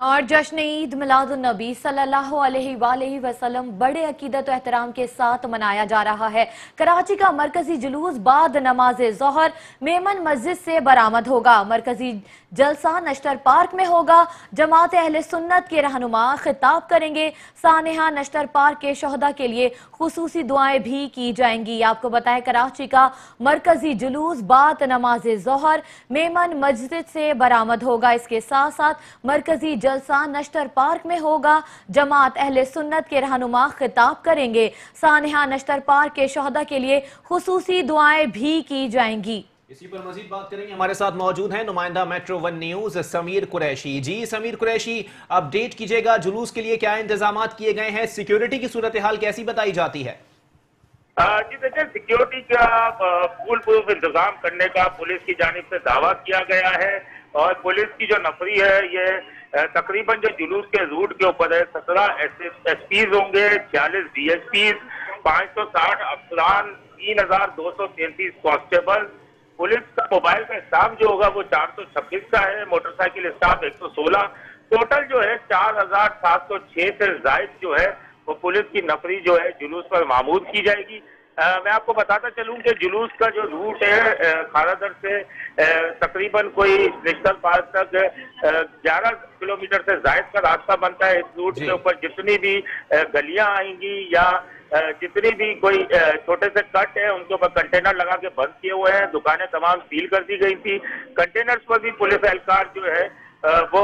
और जश्न ईद मिलादुन्नबी सल्लल्लाहु अलैहि वसल्लम बड़े अकीदत और एहतराम के साथ मनाया जा रहा है। कराची का मरकजी जुलूस बाद नमाज ज़ोहर मेमन मस्जिद से बरामद होगा। मरकजी जलसा नश्तर पार्क में होगा। जमात अहले सुन्नत के रहनुमा खिताब करेंगे। सानेहा नश्तर पार्क के शोहदा के लिए खुसूसी दुआएं भी की जाएंगी। आपको बताएं, कराची का मरकजी जुलूस बाद नमाज ज़ोहर मेमन मस्जिद से बरामद होगा। इसके साथ साथ मरकजी जलसा नश्तर पार्क में होगा। जमात अहले सुन्नत के रहनुमा खिताब करेंगे। सानेहा नश्तर पार्क के शोहदा के लिए खुसूसी दुआएं भी की जाएंगी। इसी पर मजीद बात करेंगे। हमारे साथ मौजूद हैं नुमाइंदा Metro One News Sameer Qureshi. जी समीर कुरैशी, अपडेट कीजिएगा, जुलूस के लिए क्या इंतजाम किए गए हैं? सिक्योरिटी की सूरत हाल कैसी बताई जाती है? जी देखिए, सिक्योरिटी का फुल प्रूफ इंतजाम करने का पुलिस की जानिब से दावा किया गया है। और पुलिस की जो नफरी है ये तकरीबन जो जुलूस के रूट के ऊपर है 17 एसपीज होंगे, 46 डीएसपीज, 560 अफसरान, 3233 कांस्टेबल। पुलिस का मोबाइल का स्टाफ जो होगा वो 426 का है, मोटरसाइकिल स्टाफ 116। टोटल जो है 4706 से जायद जो है वो पुलिस की नफरी जो है जुलूस पर मामूद की जाएगी। मैं आपको बताता चलूं कि जुलूस का जो रूट है खारादर से तकरीबन कोई नेशनल पार्क तक 11 किलोमीटर से जायद का रास्ता बनता है। इस रूट के ऊपर जितनी भी गलियां आएंगी या जितनी भी कोई छोटे से कट है उनके ऊपर कंटेनर लगा के बंद किए हुए हैं। दुकानें तमाम सील कर दी गई थी। कंटेनर्स पर भी पुलिस एहलकार जो है वो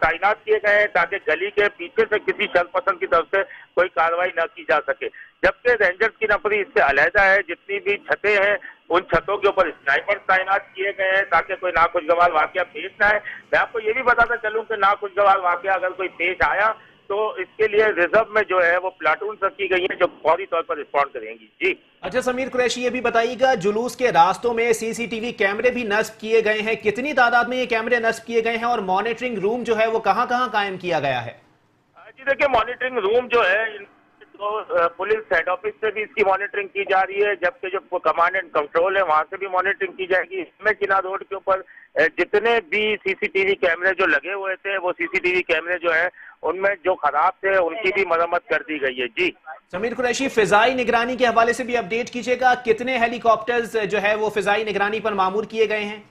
तैनात किए गए हैं ताकि गली के पीछे से किसी शख्स पसंद की तरफ से कोई कार्रवाई न की जा सके। जबकि रेंजर्स की नफरी इससे अलहदा है। जितनी भी छतें हैं उन छतों के ऊपर स्नाइपर तैनात किए गए हैं ताकि कोई नाखुशगवार वाकया पेश ना आए। मैं आपको ये भी बताता चलूं कि नाखुशगवार वाकया अगर कोई पेश आया तो इसके लिए रिजर्व में जो है वो प्लाटून रखी गई है जो फौरी तौर पर रिस्पॉन्ड करेंगी। जी अच्छा समीर कुरैशी, ये भी बताइएगा, जुलूस के रास्तों में सीसीटीवी कैमरे भी नस्ब किए गए हैं। कितनी तादाद में ये कैमरे नस्ब किए गए हैं और मॉनिटरिंग रूम जो है वो कहां कहां कायम किया गया है? जी देखिए, मॉनिटरिंग रूम जो है तो पुलिस हेड ऑफिस से भी इसकी मॉनिटरिंग की जा रही है, जबकि जो कमांड एंड कंट्रोल है वहां से भी मॉनिटरिंग की जाएगी। इसमें चिनाब रोड के ऊपर जितने भी सीसीटीवी कैमरे जो लगे हुए थे वो सीसीटीवी कैमरे जो है उनमें जो खराब थे उनकी भी मरम्मत कर दी गई है। जी समीर कुरैशी, फिजाई निगरानी के हवाले से भी अपडेट कीजिएगा, कितने हेलीकॉप्टर्स जो है वो फिजाई निगरानी पर मामूर किए गए हैं?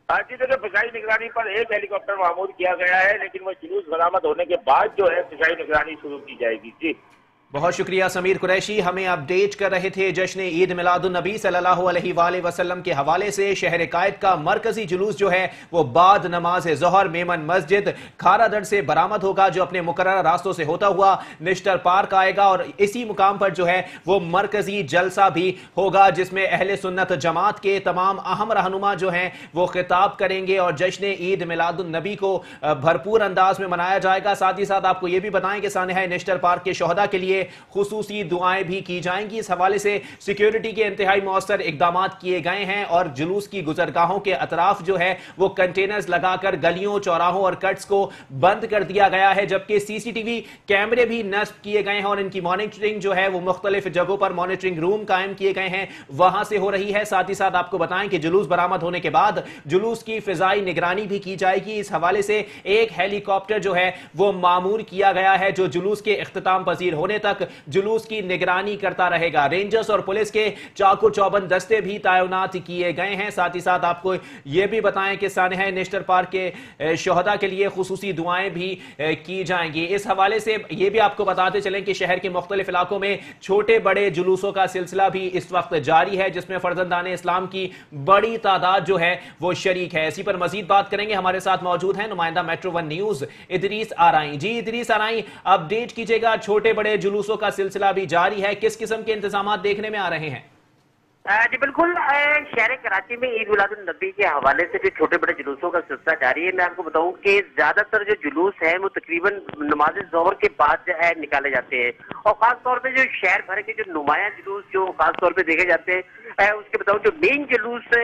जी देखिए, फिजाई निगरानी पर एक हेलीकॉप्टर मामूर किया गया है, लेकिन वो जुलूस बरामद होने के बाद जो है फिजाई निगरानी शुरू की जाएगी। जी बहुत शुक्रिया समीर कुरैशी, हमें अपडेट कर रहे थे जश्न ईद मिलादुन्नबी सल्लल्लाहु अलैहि वसल्लम के हवाले से। शहर कायद का मरकजी जुलूस जो है वो बाद नमाज ज़ोहर मेमन मस्जिद खारादर से बरामद होगा, जो अपने मुकर्रर रास्तों से होता हुआ निश्तर पार्क आएगा और इसी मुकाम पर जो है वो मरकजी जलसा भी होगा जिसमें अहले सुन्नत जमात के तमाम अहम रहनुमा जो हैं वो खिताब करेंगे और जश्न ईद मिलादुन्नबी को भरपूर अंदाज में मनाया जाएगा। साथ ही साथ आपको ये भी बताएं कि सानेहा निश्तर पार्क के शोहदा के लिए खुसूसी दुआएं भी की जाएंगी। इस हवाले से सिक्योरिटी के इंतहाई मौसर इकदाम किए गए हैं और जुलूस की गुजरगाहों के अतराफ जो है वो कंटेनर्स लगाकर गलियों, चौराहों और कट्स को बंद कर दिया गया है, जबकि सीसीटीवी कैमरे भी नस्ब किए गए हैं और इनकी मॉनिटरिंग जो है वो मुख्तलिफ जगहों पर मॉनिटरिंग रूम कायम किए गए हैं, वहां से हो रही है। साथ ही साथ आपको बताएं कि जुलूस बरामद होने के बाद जुलूस की फिजाई निगरानी भी की जाएगी। इस हवाले से एक हेलीकॉप्टर जो है वो मामूर किया गया है जो जुलूस के इख्तिताम पजीर होने तक जुलूस की निगरानी करता रहेगा। रेंजर्स और पुलिस के चाकुर चौबंद दस्ते भी तैनात किए गए हैं। साथ ही साथ आपको यह भी बताएं कि सानेहा निश्तर पार्क के शोहदा के लिए खुसूसी दुआएं भी की जाएंगी। इस हवाले से यह भी आपको बताते चलें कि शहर के मुख्तलिफ इलाकों में छोटे बड़े जुलूसों का सिलसिला भी इस वक्त जारी है, जिसमें फर्जंदान इस्लाम की बड़ी तादाद जो है वो शरीक है। इसी पर मजीद बात करेंगे। हमारे साथ मौजूद हैं नुमाइंदा मेट्रो वन न्यूज इदरीस आराई। जी इदरीस आराई, अपडेट कीजिएगा, छोटे बड़े जुलूसों का सिलसिला भी जारी है, किस किस्म के इंतजाम देखने में आ रहे हैं? जी बिल्कुल, शहर कराची में ईद मिलादुन्नबी के हवाले से भी छोटे बड़े जुलूसों का सिलसिला जारी है। मैं आपको बताऊं कि ज्यादातर जो जुलूस है वो तकरीबन नमाज ज़ोहर के बाद जो है निकाले जाते हैं और खास तौर पे जो शहर भर के जो नुमाया जुलूस जो खास तौर पे देखे जाते हैं उसके बताऊं जो मेन जुलूस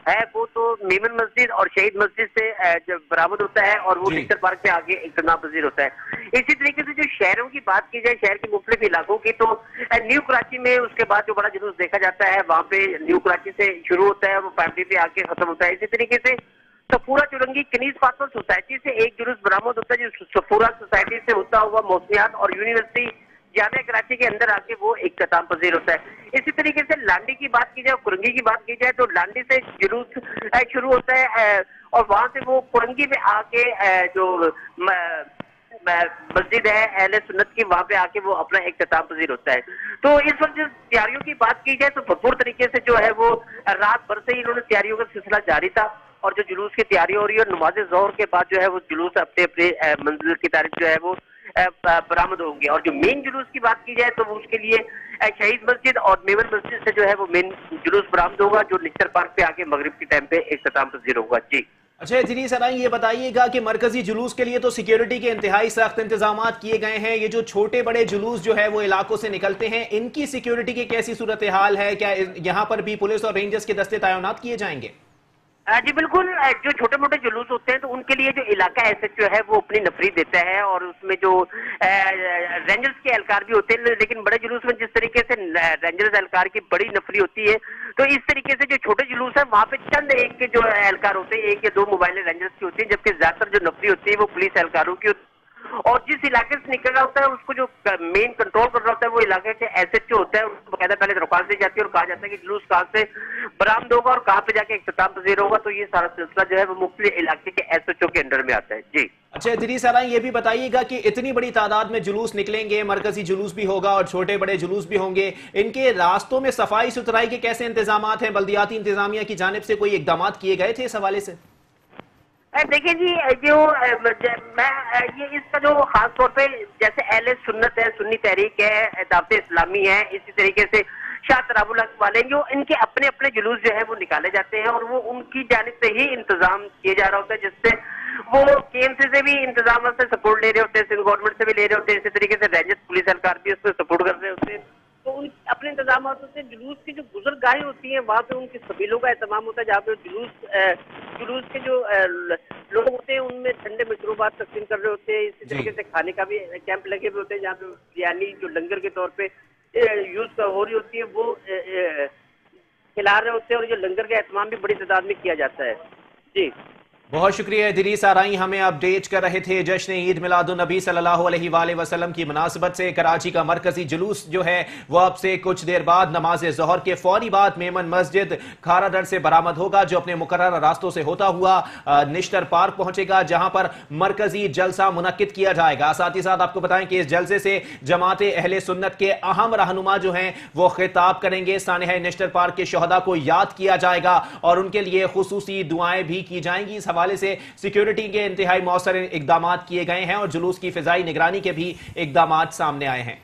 है वो तो मेमन मस्जिद और शहीद मस्जिद से जब बरामद होता है और वो निश्तर पार्क से आगे इख्तिताम पजीर होता है। इसी तरीके से जो शहरों की बात की जाए, शहर के मुख्तलिफ इलाकों की, तो न्यू कराची में उसके बाद जो बड़ा जुलूस देखा जाता है वहाँ पे न्यू कराची से शुरू होता है और वो पैमडी पे आके खत्म होता है। इसी तरीके से सफूरा चुरंगी कनीज फातमा सोसाइटी से एक जुलूस बरामद होता है, जो सफूरा सोसाइटी से होता हुआ मौसमियात और यूनिवर्सिटी जामिया कराची के अंदर आके वो इख्तिताम पजीर होता है। इसी तरीके से लांडी की बात की जाए, कुरंगी की बात की जाए, तो लांडी से जुलूस शुरू होता है और वहां से वो कुरंगी में आके जो मस्जिद है अहले सुन्नत की, वहां पे आके वो अपना इख्तिताम पजीर होता है। तो इस वक्त तैयारियों की बात की जाए तो भरपूर तरीके से जो है वो रात भर से ही इन्होंने तैयारियों का सिलसिला जारी था और जो जुलूस की तैयारी हो रही है, नमाज ज़ोहर के बाद जो है वो जुलूस अपने अपने मंजिल की तारीफ जो है वो बरामद होंगे। और जो मेन जुलूस की बात की जाए तो उसके लिए शहीद मस्जिद और मेमन मस्जिद से जो है वो मेन जुलूस बरामद होगा, जो निश्तर पार्क पे आके मगरिब के टाइम पे इख्तिताम पजीर होगा। जी अच्छा इदरीस सराई, ये बताइएगा कि मरकजी जुलूस के लिए तो सिक्योरिटी के इंतहाई सख्त इंतजाम किए गए हैं। ये जो छोटे बड़े जुलूस जो है वो इलाकों से निकलते हैं, इनकी सिक्योरिटी की कैसी सूरत हाल है? क्या यहाँ पर भी पुलिस और रेंजर्स के दस्ते तैनात किए जाएंगे? जी बिल्कुल, जो छोटे मोटे जुलूस होते हैं तो उनके लिए जो इलाका एसएचओ है वो अपनी नफरी देता है और उसमें जो रेंजर्स के एहलकार भी होते हैं, लेकिन बड़े जुलूस में जिस तरीके से रेंजर्स एहलकार की बड़ी नफरी होती है, तो इस तरीके से जो छोटे जुलूस है वहाँ पे चंद एक के जो एहलकार होते हैं, एक या दो मोबाइल रेंजर्स की होती है, जबकि ज्यादातर जो नफरी होती है वो पुलिस एहलकारों की होती है। और जिस इलाके से निकल रहा होता है उसको जो मेन कंट्रोल कर रहा होता है वो इलाके के एसएचओ होता है, उसको बकायदा पहले दरख्वास्त दी जाती है और कहा जाता है कि जुलूस कहाँ से बरामद होगा और कहाँ पे जाके इख्तिताम पजीर होगा। तो ये सारा सिलसिला जो है वो मुख्तलिफ इलाके के एसएचओ के अंडर में आता है। जी अच्छा इदरीस सराई, ये भी बताइएगा कि इतनी बड़ी तादाद में जुलूस निकलेंगे, मरकजी जुलूस भी होगा और छोटे बड़े जुलूस भी होंगे, इनके रास्तों में सफाई सुथराई के कैसे इंतजाम हैं? बल्दियाती इंतजामिया की जानिब से कोई इकदाम किए गए थे इस हवाले से? देखिए जी, जो मैं ये इसका जो खास तौर पे जैसे अहले सुन्नत है, सुन्नी तहरीक है, दावत इस्लामी है, इसी तरीके से शाह तराबुल हक वाले, जो इनके अपने अपने जुलूस जो है वो निकाले जाते हैं और वो उनकी जानिब से ही इंतजाम किया जा रहा होता है, जिससे वो केएमसी से भी इंतजाम से सपोर्ट ले रहे होते हैं, सिंध गवर्नमेंट से भी ले रहे होते हैं, इसी तरीके से रेंजर्स पुलिस एहलकार भी उसको सपोर्ट कर रहे होते हैं। तो उन अपने इंतजाम से जुलूस की जो गुजरगाहें होती हैं वहाँ पे उनकी सबीलों का एहतमाम होता है, जहाँ पे जुलूस के जो लोग होते हैं उनमें ठंडे मशरूबात तकसीम कर रहे होते हैं। इसी तरीके से खाने का भी कैंप लगे हुए होते हैं, जहाँ पे बिरयानी जो लंगर के तौर पे यूज हो रही होती है वो खिला रहे होते हैं और ये लंगर का एहतमाम भी बड़ी तादाद में किया जाता है। जी बहुत शुक्रिया इदरीस सराई, हमें अपडेट कर रहे थे। जश्न ईद मिलादुन नबी सल्लल्लाहु अलैहि वसल्लम की मुनासिबत से कराची का मरकजी जुलूस जो है वो अब से कुछ देर बाद नमाज ज़ोहर के फौरी बाद मेमन मस्जिद खारादर से बरामद होगा, जो अपने मुकर्रर रास्तों से होता हुआ निश्तर पार्क पहुंचेगा, जहां पर मरकजी जलसा मुनक्किद किया जाएगा। साथ ही साथ आपको बताएं कि इस जलसे से जमात अहले सुन्नत के अहम रहनुमा जो हैं वो खिताब करेंगे। सानिया निश्तर पार्क के शहदा को याद किया जाएगा और उनके लिए खुसूसी दुआएं भी की जाएंगी। हवाले से सिक्योरिटी के इंतहाई मौसर इकदाम किए गए हैं और जुलूस की फिजाई निगरानी के भी इकदाम सामने आए हैं।